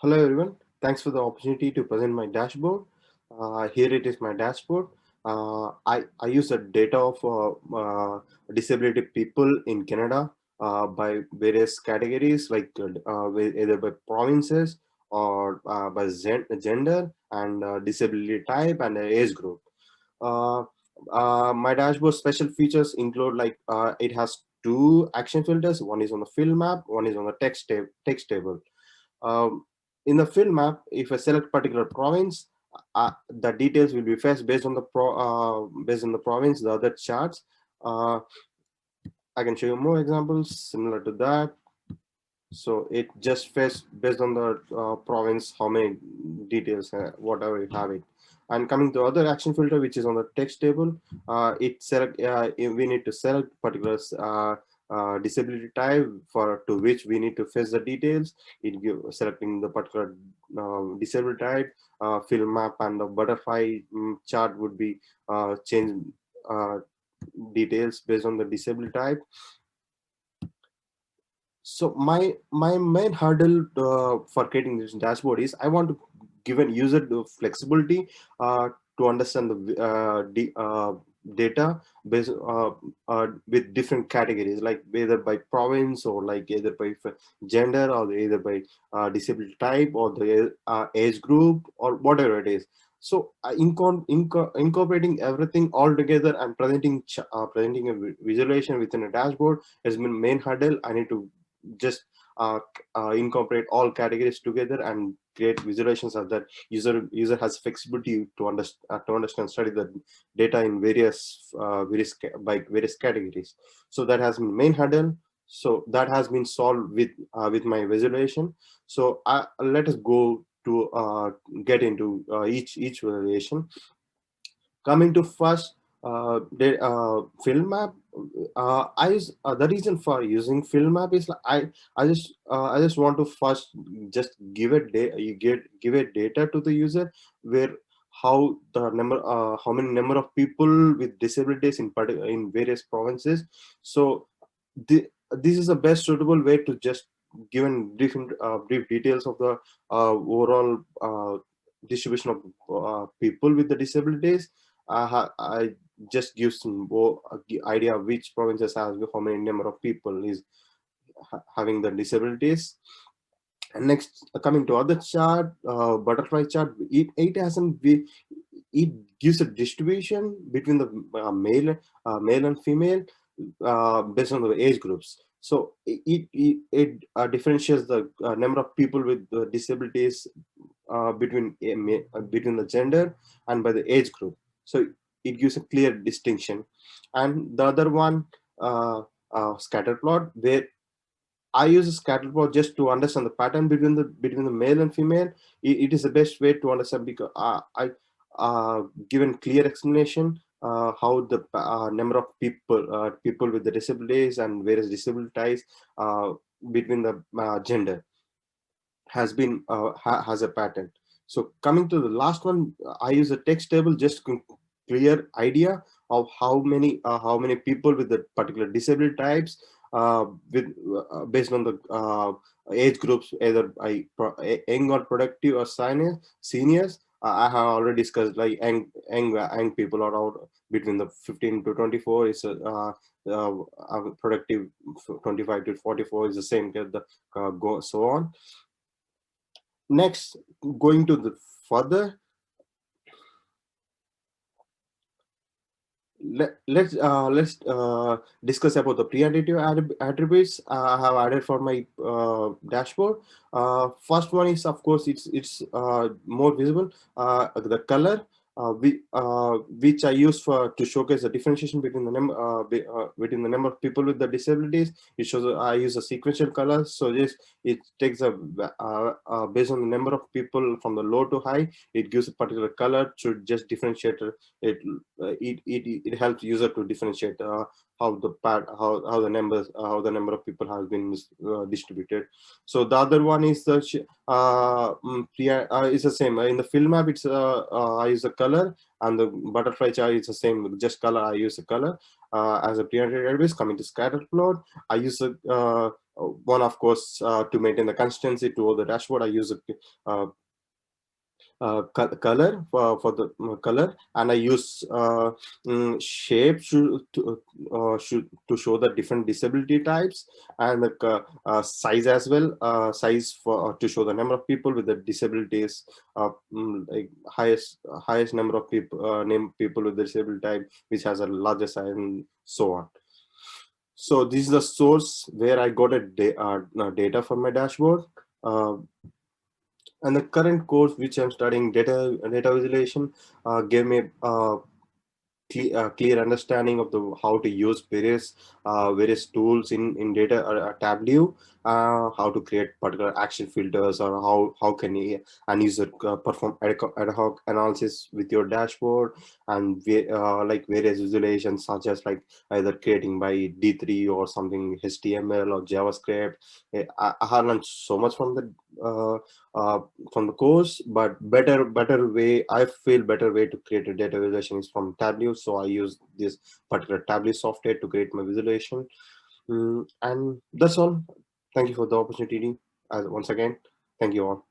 Hello everyone, thanks for the opportunity to present my dashboard. Here it is my dashboard. I use the data of disability people in Canada by various categories like either by provinces or by gender and disability type and age group. Uh, my dashboard special features include like it has two action filters. One is on the fill map, one is on the text table. um, in the field map, if I select particular province, the details will be fetched based on the based on the province. The other charts, uh, I can show you more examples similar to that. So it just fetched based on the province how many details, whatever you have it. And coming to other action filter, which is on the text table, it select we need to select particular disability type for to which we need to fetch the details. It give selecting the particular disability type, fill map, and the butterfly chart would be change uh, details based on the disability type. So my main hurdle for creating this dashboard is I want to give an user the flexibility to understand the data based with different categories, like either by province or like either by gender or either by disability type or the age group or whatever it is. So incorporating everything all together and presenting a visualization within a dashboard has been main hurdle. I need to just incorporate all categories together and create visualizations of that user has flexibility to understand study the data in by various categories. So that has been main hurdle. So that has been solved with my visualization. So let us go to get into each visualization. Coming to first the film map, I use the reason for using film map is like I just want to first just give it you give it data to the user where how many number of people with disabilities in particular in various provinces. So this is the best suitable way to just given different brief details of the overall distribution of people with the disabilities. I just give some more idea which provinces has how many number of people is having the disabilities. And next, coming to other chart, butterfly chart, it hasn't it gives a distribution between the male and female based on the age groups. So it differentiates the number of people with disabilities between the gender and by the age group. So it gives a clear distinction. And the other one, scatter plot, where I use a scatter plot just to understand the pattern between the male and female. It is the best way to understand because I given clear explanation how the number of people with the disabilities and various disabilities uh, between the gender has a pattern. So coming to the last one, I use a text table just to clear idea of how many people with the particular disability types with based on the age groups, either young or productive or seniors. I have already discussed like young people are out between the 15 to 24 is productive 25 to 44 is the same, the go so on. Next, going to the further, let's discuss about the pre-additive attributes I have added for my dashboard. First one is of course it's more visible. The color, which I use for to showcase the differentiation between between the number of people with the disabilities. It shows I use a sequential color, so this it takes a based on the number of people from the low to high. It gives a particular color to just differentiate it. It helps user to differentiate how the numbers how the number of people has been distributed. So the other one is the is the same in the fill map. It's I use a color, and the butterfly chart is the same, just color. I use a color as a pre-database. Coming to scatter plot, I use a one, of course, to maintain the consistency to the dashboard, I use a color for the color, and I use shape to show the different disability types, and the size as well, size for to show the number of people with the disabilities, like highest number of people, name people with the disability type which has a larger size, and so on. So this is the source where I got data from my dashboard. uh, and the current course which I'm studying, data visualization, gave me clear understanding of the how to use various tools in data Tableau, how to create particular action filters, or how can an user perform ad hoc analysis with your dashboard, and like various visualizations such as like either creating by D3 or something HTML or JavaScript. I have learned so much uh, uh, from the course, but better way, I feel better way to create a data visualization is from Tableau. So I use this particular Tableau software to create my visualization. And that's all. Thank you for the opportunity. Once again, thank you all.